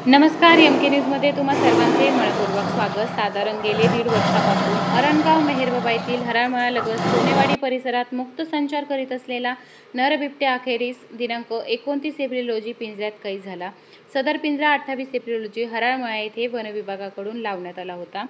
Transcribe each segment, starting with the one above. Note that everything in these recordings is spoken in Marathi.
नमस्कार, एमके न्यूजमध्ये तुम्हा सर्वांचे मनपूर्वक स्वागत। साधारण गेले 1.5 वर्षापासून अरणगाव मेहेरबाबा येथील हराळमळ्यालगत सोनेवाडी परिसरात मुक्त संचार करीत असलेला नर बिबट्या अखेरीस दिनांक 29 एप्रिल रोजी पिंजऱ्यात कैद झाला। सदर पिंजरा 28 एप्रिल रोजी हराळमळ्या येथे वनविभागाकडून लावण्यात आला होता।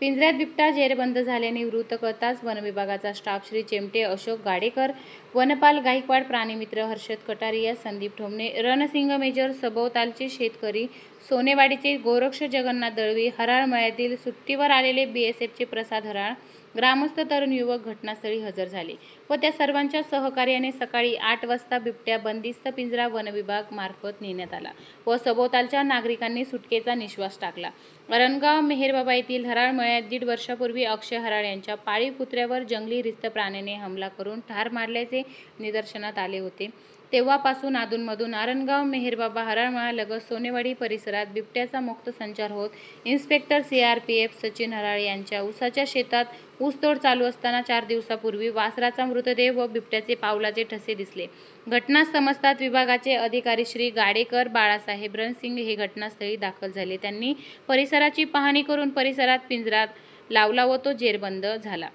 पिंजऱ्यात बिबटा जेरबंद झाल्याने वृत्त कळताच वनविभागाचा स्टाफ श्री चेमटे, अशोक गाडेकर, वनपाल गायकवाड, प्राणीमित्र हर्षद कटारिया, संदीप ठोंबणे, रणसिंग मेजर, सभोवतालचे शेतकरी, सोनेवाडीचे गोरक्ष जगन्नाथ दळवी, हराळमळ्यातील सुट्टीवर आलेले बीएसएफचे प्रसाद हराळ, ग्रामस्थ, तरुण युवक घटनास्थळी हजर झाले व त्या सर्वांच्या सहकार्याने सकाळी 8 वाजता बिबट्या बंदिस्त पिंजरा वनविभाग मार्फत नेण्यात आला व सभोवतालच्या नागरिकांनी सुटकेचा निश्वास टाकला। अरणगाव मेहेरबाबा येथील हराळमळ्यात 1.5 वर्षापूर्वी अक्षय हराळ यांच्या पाळीव कुत्र्यावर जंगली रिस्त प्राण्याने हमला करून ठार मारल्याचे निदर्शनात आले होते। तेव्हापासून अधूनमधून अरणगाव मेहेरबाबा हराळमळ्यालगत सोनेवाडी परिसरात बिबट्याचा मुक्त संचार होत इन्स्पेक्टर सीआरपीएफ सचिन हराळ यांच्या ऊसाच्या शेतात ऊसतोड चालू असताना 4 दिवसापूर्वी वासराचा मृतदेह व बिबट्याचे पावलाचे ठसे दिसले। घटना समजतात विभागाचे अधिकारी श्री गाडेकर बाळासाहेब रणसिंग हे घटनास्थळी दाखल झाले। त्यांनी परिसराची पाहणी करून परिसरात पिंजरा लावला व तो जेरबंद झाला।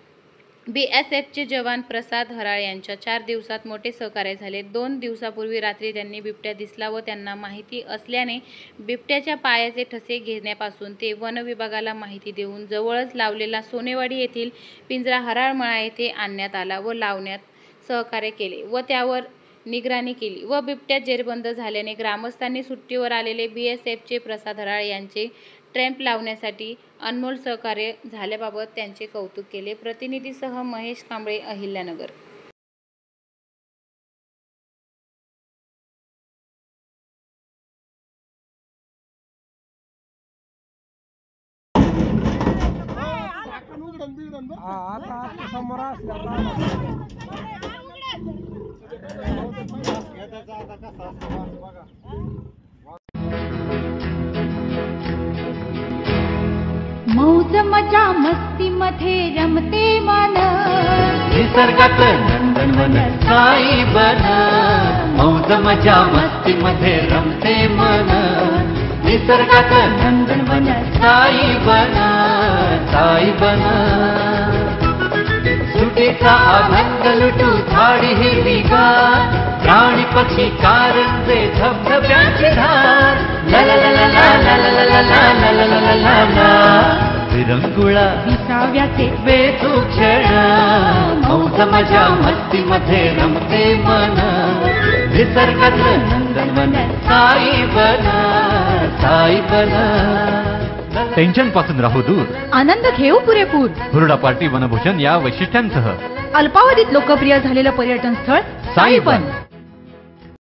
बीएसएफचे जवान प्रसाद हराळ यांच्या 4 दिवसात मोठे सहकार्य झाले। 2 दिवसापूर्वी रात्री त्यांनी बिबट्या दिसला व त्यांना माहिती असल्याने बिबट्याच्या पायाचे ठसे घेण्यापासून ते वन विभागाला माहिती देऊन जवळच लावलेला सोनेवाडी येथील पिंजरा हराळमळा येथे आणण्यात आला व लावण्यात सहकार्य केले व त्यावर निगराणी केली व बिबट्या जेरबंद झाल्याने ग्रामस्थांनी सुट्टीवर आलेले बीएसएफचे प्रसाद हराळ यांचे ट्रॅम्प लावण्यासाठी अनमोल सहकार्य झाल्याबाबत त्यांचे कौतुक केले। प्रतिनिधीसह महेश कांबळे, अहिल्यानगर। मौज मजा मस्ती मध्ये रमते मन, निसर्गात नंदनवन साई बन। मौज मजा मस्ती मध्ये रमते मन, निसर्गात नंदनवन साई बन, साई बन। सुटीचा आनंद लुटू झाडी हिरवीगार, प्राणी पक्षी कारंजे धबधब्यांची धार। ला ला ला ला ला ला ला ला ला ला ला ला ला विरंगुळा विसाव्याचे बेतू क्षण। मौज मजा मस्ती मध्ये रमते मन, निसर्गात नंदनवन साई बन, साई बन। टेन्शन पासून राहू दूर, आनंद घेऊ पुरेपूर। हुरडा पार्टी वनभूषण या वैशिष्ट्यांसह अल्पावधीत लोकप्रिय झालेलं पर्यटन स्थळ साईबन।